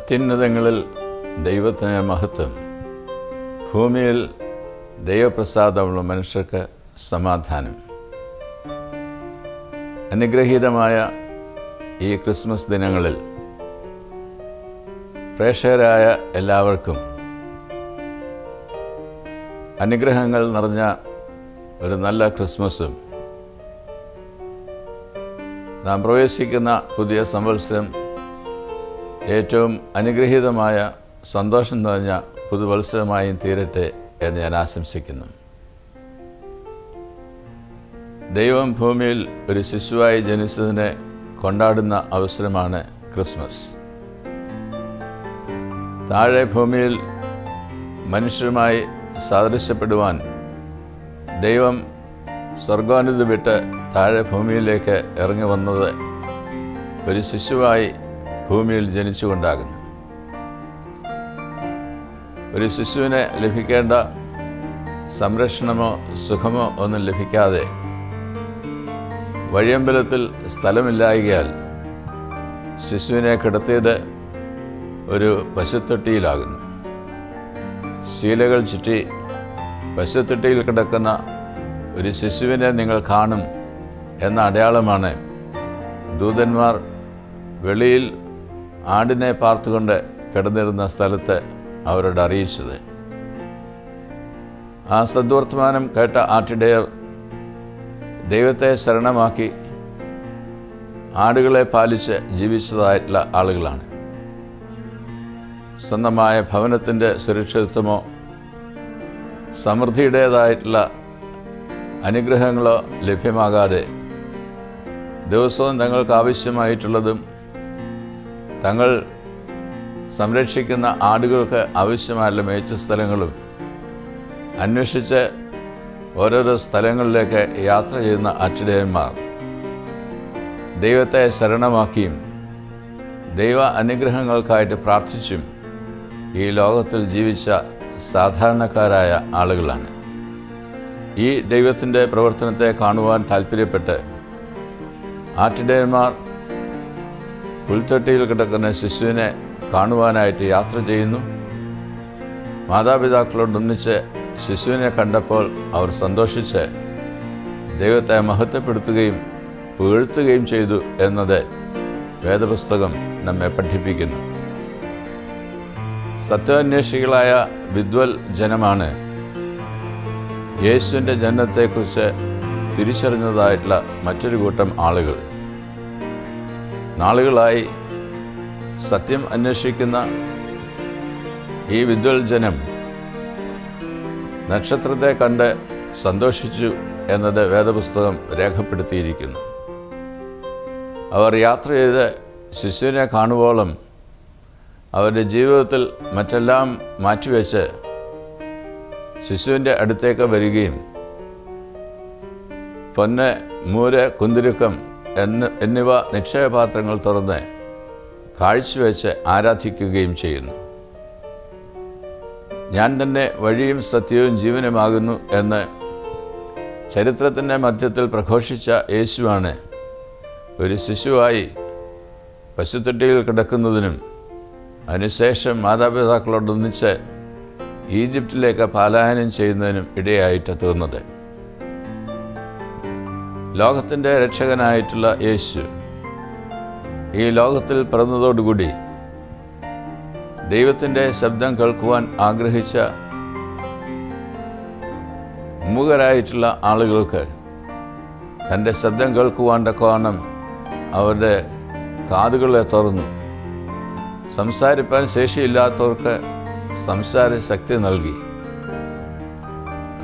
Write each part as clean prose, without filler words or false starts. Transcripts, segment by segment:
അത്യുന്നതങ്ങളിൽ ദൈവത്തിന് മഹത്വം, ഭൂമിയിൽ ദൈവപ്രസാദമുള്ള മനുഷ്യർക്ക് സമാധാനം. അനുഗ്രഹീതമായ ഈ ക്രിസ്മസ് ദിനങ്ങളിൽ പ്രേക്ഷകരായ എല്ലാവർക്കും അനുഗ്രഹങ്ങൾ നിറഞ്ഞ ഒരു നല്ല ക്രിസ്മസും നാം പ്രവേശിക്കുന്ന പുതിയ സംവത്സരം ഏറ്റവും അനുഗ്രഹീതമായ സന്തോഷം നിറഞ്ഞ പുതുവത്സരമായും തീരട്ടെ എന്ന് ഞാൻ ആശംസിക്കുന്നു. ദൈവം ഭൂമിയിൽ ഒരു ശിശുവായി ജനിച്ചതിനെ കൊണ്ടാടുന്ന അവസരമാണ് ക്രിസ്മസ്. താഴെ ഭൂമിയിൽ മനുഷ്യരുമായി സാദൃശ്യപ്പെടുവാൻ ദൈവം സ്വർഗോന്നതി വിട്ട് താഴെ ഭൂമിയിലേക്ക് ഇറങ്ങി വന്നത് ഒരു ശിശുവായി ഭൂമിയിൽ ജനിച്ചുകൊണ്ടാകുന്നു. ഒരു ശിശുവിന് ലഭിക്കേണ്ട സംരക്ഷണമോ സുഖമോ ഒന്നും ലഭിക്കാതെ വഴിയമ്പലത്തിൽ സ്ഥലമില്ലായകയാൽ ശിശുവിനെ കിടത്തിയത് ഒരു പശുത്തൊട്ടിയിലാകുന്നു. ശീലകൾ ചുറ്റി പശുത്തൊട്ടിയിൽ കിടക്കുന്ന ഒരു ശിശുവിനെ നിങ്ങൾ കാണും എന്ന അടയാളമാണ് ദൂതന്മാർ വെളിയിൽ ആടിനെ പാർത്തുകൊണ്ട് കിടന്നിരുന്ന സ്ഥലത്ത് അവരോട് അറിയിച്ചത്. ആ സദ്വർത്തമാനം കേട്ട ആട്ടിടയർ ദൈവത്തെ ശരണമാക്കി ആടുകളെ പാലിച്ച് ജീവിച്ചതായിട്ടുള്ള ആളുകളാണ്. സ്വന്തമായ ഭവനത്തിൻ്റെ സുരക്ഷിതത്വമോ സമൃദ്ധിയുടേതായിട്ടുള്ള അനുഗ്രഹങ്ങളോ ലഭ്യമാകാതെ ദിവസവും തങ്ങൾക്ക് ആവശ്യമായിട്ടുള്ളതും തങ്ങൾ സംരക്ഷിക്കുന്ന ആടുകൾക്ക് ആവശ്യമായുള്ള മേച്ച സ്ഥലങ്ങളും അന്വേഷിച്ച് ഓരോരോ സ്ഥലങ്ങളിലേക്ക് യാത്ര ചെയ്യുന്ന ആട്ടിടയന്മാർ ദൈവത്തെ ശരണമാക്കിയും ദൈവ അനുഗ്രഹങ്ങൾക്കായിട്ട് പ്രാർത്ഥിച്ചും ഈ ലോകത്തിൽ ജീവിച്ച സാധാരണക്കാരായ ആളുകളാണ്. ഈ ദൈവത്തിൻ്റെ പ്രവർത്തനത്തെ കാണുവാൻ താല്പര്യപ്പെട്ട് ആട്ടിടയന്മാർ പുൽത്തൊട്ടിയിൽ കിടക്കുന്ന ശിശുവിനെ കാണുവാനായിട്ട് യാത്ര ചെയ്യുന്നു. മാതാപിതാക്കളോടൊന്നിച്ച് ശിശുവിനെ കണ്ടപ്പോൾ അവർ സന്തോഷിച്ച് ദൈവത്തെ മഹത്വപ്പെടുത്തുകയും പുകഴ്ത്തുകയും ചെയ്തു എന്നത് വേദപുസ്തകം നമ്മെ പഠിപ്പിക്കുന്നു. സത്യാന്വേഷികളായ വിദ്വൽ ജനമാണ് യേശുവിൻ്റെ ജനനത്തെക്കുറിച്ച് തിരിച്ചറിഞ്ഞതായിട്ടുള്ള മറ്റൊരു കൂട്ടം ആളുകൾ. നാളുകളായി സത്യം അന്വേഷിക്കുന്ന ഈ വിദ്വൽ ജനം നക്ഷത്രത്തെ കണ്ട് സന്തോഷിച്ചു എന്നത് വേദപുസ്തകം രേഖപ്പെടുത്തിയിരിക്കുന്നു. അവർ യാത്ര ചെയ്ത് ശിശുവിനെ കാണുവോളം അവരുടെ ജീവിതത്തിൽ മറ്റെല്ലാം മാറ്റിവെച്ച് ശിശുവിൻ്റെ അടുത്തേക്ക് വരികയും പൊന്ന്, മൂര്, കുന്തിരുക്കം എന്നിവ നിക്ഷേപപാത്രങ്ങൾ തുറന്ന് കാഴ്ചവെച്ച് ആരാധിക്കുകയും ചെയ്യുന്നു. ഞാൻ തന്നെ വഴിയും സത്യവും ജീവനുമാകുന്നു എന്ന് ചരിത്രത്തിൻ്റെ മധ്യത്തിൽ പ്രഘോഷിച്ച യേശുവാണ് ഒരു ശിശുവായി പശുത്തൊട്ടിയിൽ കിടക്കുന്നതിനും അതിനുശേഷം മാതാപിതാക്കളോടൊന്നിച്ച് ഈജിപ്തിലേക്ക് പലായനം ചെയ്യുന്നതിനും ഇടയായിട്ട് തീർന്നത്. ലോകത്തിൻ്റെ രക്ഷകനായിട്ടുള്ള യേശു ഈ ലോകത്തിൽ പിറന്നതോടുകൂടി ദൈവത്തിൻ്റെ ശബ്ദം കേൾക്കുവാൻ ആഗ്രഹിച്ച മൂകരായിട്ടുള്ള ആളുകൾക്ക് തൻ്റെ ശബ്ദം കേൾക്കുവാൻ തക്കവണ്ണം അവരുടെ കാതുകളെ തുറന്നു. സംസാരിപ്പാൻ ശേഷിയില്ലാത്തവർക്ക് സംസാര ശക്തി നൽകി.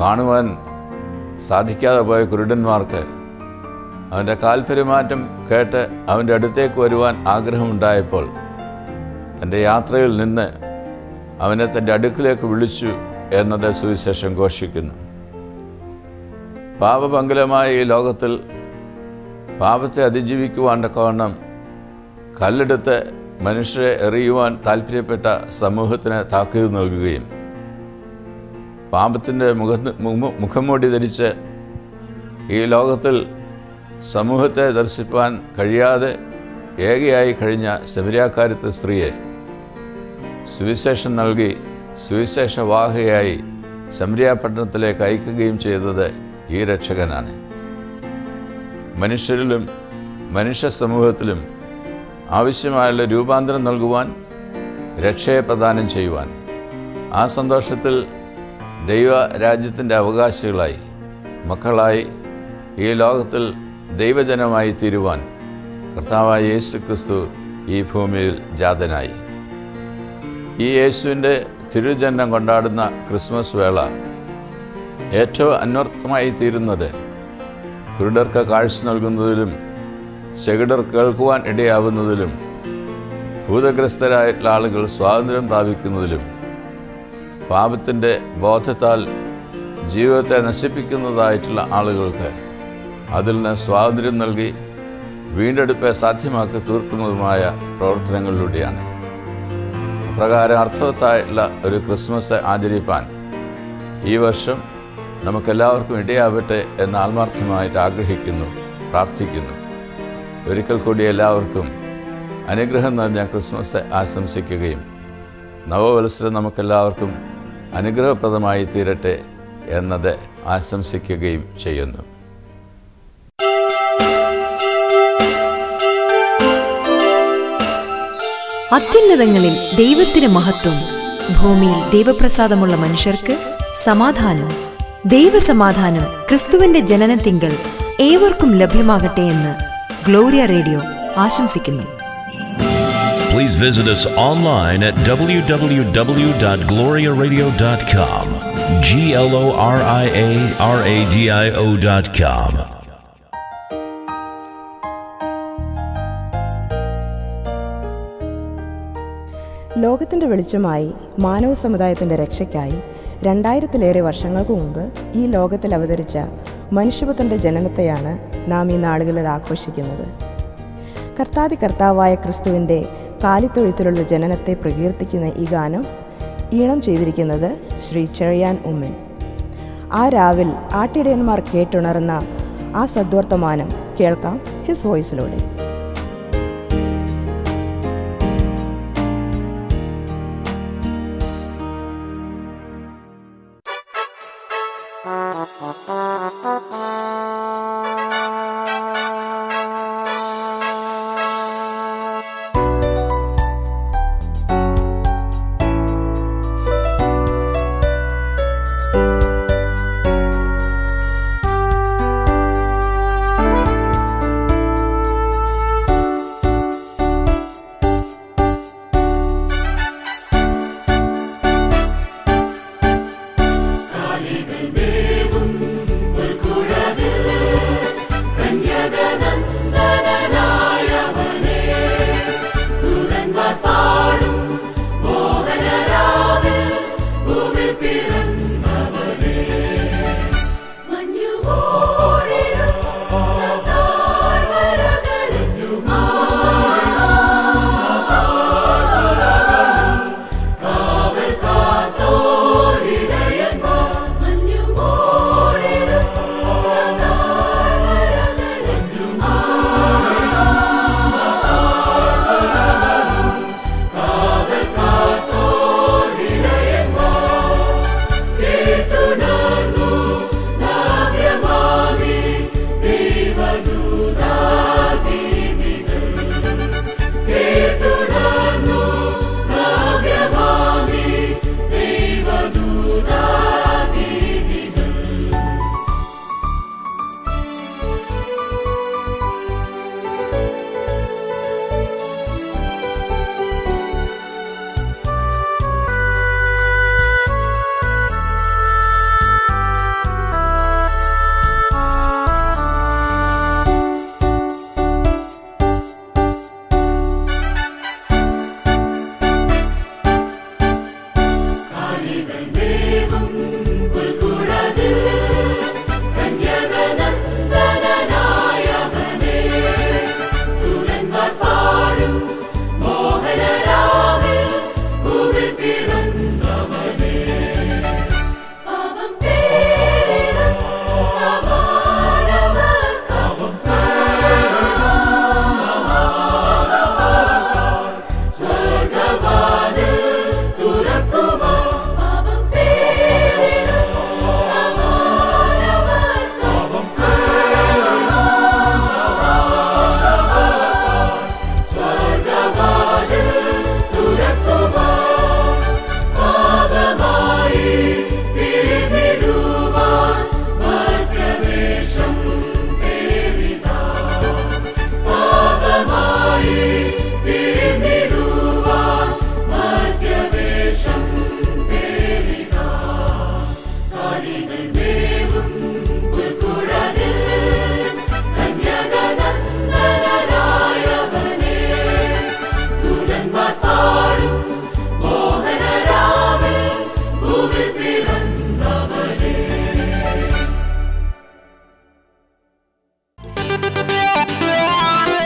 കാണുവാൻ സാധിക്കാതെ പോയ കുരുടന്മാർക്ക് അവൻ്റെ കാൽപെരുമാറ്റം കേട്ട് അവൻ്റെ അടുത്തേക്ക് വരുവാൻ ആഗ്രഹമുണ്ടായപ്പോൾ തൻ്റെ യാത്രയിൽ നിന്ന് അവനെ തൻ്റെ അടുക്കിലേക്ക് വിളിച്ചു എന്നത് സുവിശേഷം ഘോഷിക്കുന്നു. പാപപങ്കുലമായ ഈ ലോകത്തിൽ പാപത്തെ അതിജീവിക്കുവാൻ തക്കവണ്ണം കല്ലെടുത്ത് മനുഷ്യരെ എറിയുവാൻ താല്പര്യപ്പെട്ട സമൂഹത്തിന് താക്കീത് നൽകുകയും പാപത്തിൻ്റെ മുഖംമൂടി ധരിച്ച് ഈ ലോകത്തിൽ സമൂഹത്തെ ദർശിപ്പാൻ കഴിയാതെ ഏകയായി കഴിഞ്ഞ ശമരിയാക്കാരത്തെ സ്ത്രീയെ സുവിശേഷം നൽകി സുവിശേഷവാഹകയായി സമരിയാപട്ടണത്തിലേക്ക് അയക്കുകയും ചെയ്തത് ഈ രക്ഷകനാണ്. മനുഷ്യരിലും മനുഷ്യ സമൂഹത്തിലും ആവശ്യമായുള്ള രൂപാന്തരം നൽകുവാൻ, രക്ഷയെ പ്രദാനം ചെയ്യുവാൻ, ആ സന്തോഷത്തിൽ ദൈവരാജ്യത്തിൻ്റെ അവകാശികളായി, മക്കളായി ഈ ലോകത്തിൽ ദൈവജനമായി തീരുവാൻ കർത്താവായ യേശു ക്രിസ്തു ഈ ഭൂമിയിൽ ജാതനായി. ഈ യേശുവിൻ്റെ തിരുജന്മം കൊണ്ടാടുന്ന ക്രിസ്മസ് വേള ഏറ്റവും അന്വർത്ഥമായി തീരുന്നത് കുരുടർക്ക് കാഴ്ച നൽകുന്നതിലും ചെകിടർ കേൾക്കുവാൻ ഇടയാവുന്നതിലും ഭൂതഗ്രസ്തരായിട്ടുള്ള ആളുകൾ സ്വാതന്ത്ര്യം പ്രാപിക്കുന്നതിലും പാപത്തിൻ്റെ ബോധത്താൽ ജീവിതത്തെ നശിപ്പിക്കുന്നതായിട്ടുള്ള ആളുകൾക്ക് അതിൽ നിന്ന് സ്വാതന്ത്ര്യം നൽകി വീണ്ടെടുപ്പ് സാധ്യമാക്കി തീർക്കുന്നതുമായ പ്രവർത്തനങ്ങളിലൂടെയാണ്. അപ്രകാരം അർത്ഥവത്തായിട്ടുള്ള ഒരു ക്രിസ്മസ് ആചരിപ്പാൻ ഈ വർഷം നമുക്കെല്ലാവർക്കും ഇടയാവട്ടെ എന്ന് ആത്മാർത്ഥമായിട്ട് ആഗ്രഹിക്കുന്നു, പ്രാർത്ഥിക്കുന്നു. ഒരിക്കൽ കൂടി എല്ലാവർക്കും അനുഗ്രഹം നിറഞ്ഞ ക്രിസ്മസ് ആശംസിക്കുകയും നവവത്സരം നമുക്കെല്ലാവർക്കും അനുഗ്രഹപ്രദമായി തീരട്ടെ എന്നത് ആശംസിക്കുകയും ചെയ്യുന്നു. അത്യുന്നതങ്ങളിൽ ദൈവത്തിന് മഹത്വം, ഭൂമിയിൽ ദൈവപ്രസാദമുള്ള മനുഷ്യർക്ക് സമാധാനം. ദൈവസമാധാനം ക്രിസ്തുവിന്റെ ജനനത്തിങ്കൽ ഏവർക്കും ലഭ്യമാകട്ടെ എന്ന് ഗ്ലോറിയ റേഡിയോ ആശംസിക്കുന്നു. Please visit us online at www.gloriaradio.com. gloriaradio.com. ലോകത്തിൻ്റെ വെളിച്ചമായി മാനവ സമുദായത്തിൻ്റെ രക്ഷയ്ക്കായി 2000-ലേറെ വർഷങ്ങൾക്ക് മുമ്പ് ഈ ലോകത്തിൽ അവതരിച്ച മനുഷ്യപുത്രൻ്റെ ജനനത്തെയാണ് നാം ഈ നാളുകളിൽ ആഘോഷിക്കുന്നത്. കർത്താവായ ക്രിസ്തുവിൻ്റെ കാലിത്തൊഴുത്തിലുള്ള ജനനത്തെ പ്രകീർത്തിക്കുന്ന ഈ ഗാനം ഈണം ചെയ്തിരിക്കുന്നത് ശ്രീ ചെറിയാൻ ഉമ്മൻ. ആ രാവിൽ ആട്ടിടയന്മാർ കേട്ടുണർന്ന ആ സദ്വർത്തമാനം കേൾക്കാം ഹിസ് വോയിസിലൂടെ.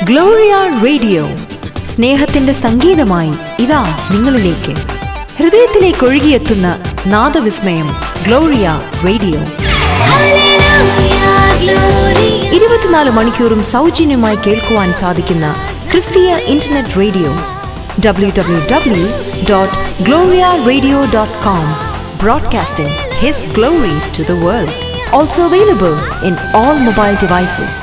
ഗ്ലോറിയ റേഡിയോ, സ്നേഹത്തിന്റെ സംഗീതമായി ഇതാ നിങ്ങളിലേക്ക്. ഹൃദയത്തിലേക്ക് ഒഴുകിയെത്തുന്ന നാദവിസ്മയം ഗ്ലോറിയ റേഡിയോ. 24 മണിക്കൂറും സൗജന്യമായി കേൾക്കുവാൻ സാധിക്കുന്ന ക്രിസ്തീയ internet radio www.gloriaradio.com, broadcasting His glory to the world. Also available in all mobile devices.